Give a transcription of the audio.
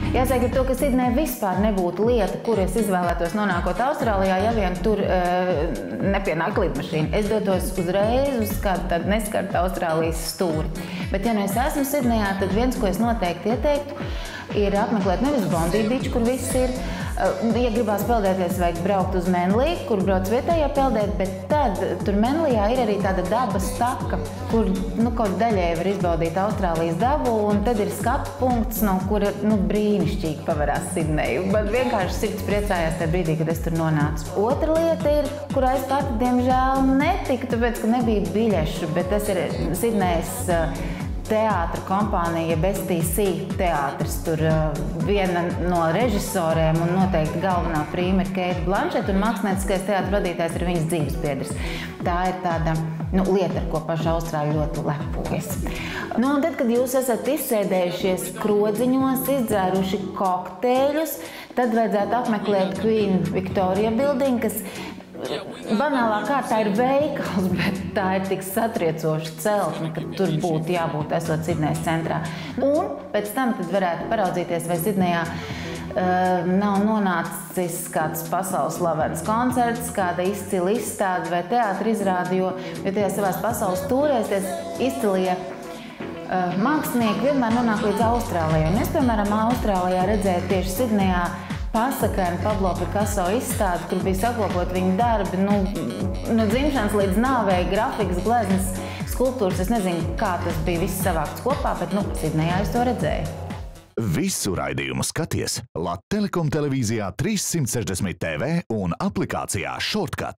Jāsaka to, ka Sidnejā vispār nebūtu lieta, kur es izvēlētos nonākot Austrālijā, ja vien tur nepienāk lidmašīna. Es dotos uzreiz uz kādu tādu neskartu Austrālijas stūri. Bet, ja nu es esmu Sidnejā, tad viens, ko es noteikti ieteiktu, ir apmeklēt nevis Bondi Beach, kur viss ir. Ja gribās peldēties, vajag braukt uz Menlī, kur brauc vietējā peldēt, bet tad tur Menlijā ir arī tāda dabas taka, kur kaut daļai var izbaudīt Austrālijas dabu, un tad ir skatu punkts, no kura brīnišķīgi pavarās Sidneju. Man vienkārši sirds priecājās tajā brīdī, kad es tur nonācu. Otra lieta ir, kurā es pati, diemžēl, netiku, tāpēc, ka nebija biļešu, bet tas ir Sidnejas teātra kompānija, STC teātris. Tur viena no režisoriem un noteikti galvenā prīma ir Keita Blanšeta, un mākslinieckais teātra vadītājs ir viņas dzīvesbiedrs. Tā ir tāda lieta, ar ko paši austrāļi ļoti lepojas. Un tad, kad jūs esat izsēdējušies krodziņos, izdzēruši kokteļus, tad vajadzētu apmeklēt Queen Victoria Building, kas banālā kārtā ir veikals, bet tā ir tik satriecoša celtne, ka tur būtu jābūt esot Sidnejas centrā. Un pēc tam tad varētu paraudzīties, vai Sidnejā nav nonācis kāds pasaules slavens koncerts, kāda izcila izstāde vai teātra izrāde, jo tajā savās pasaules tūrēs izcilie mākslinieki vienmēr nonāk līdz Austrālijai. Un es, piemēram, Austrālijā redzēju tieši Sidnejā pasakaini Pablo Picasso izstādi, kur bija saglabāti viņa darbi, no dzimšanas līdz nāvei, grafikas, gleznas, skulptūras. Es nezinu, kā tas bija viss savākts kopā, bet Sidnejā es to redzēju. Visu raidījumu skaties Latvijas Telekom televīzijā 360 TV un aplikācijā Shortcut.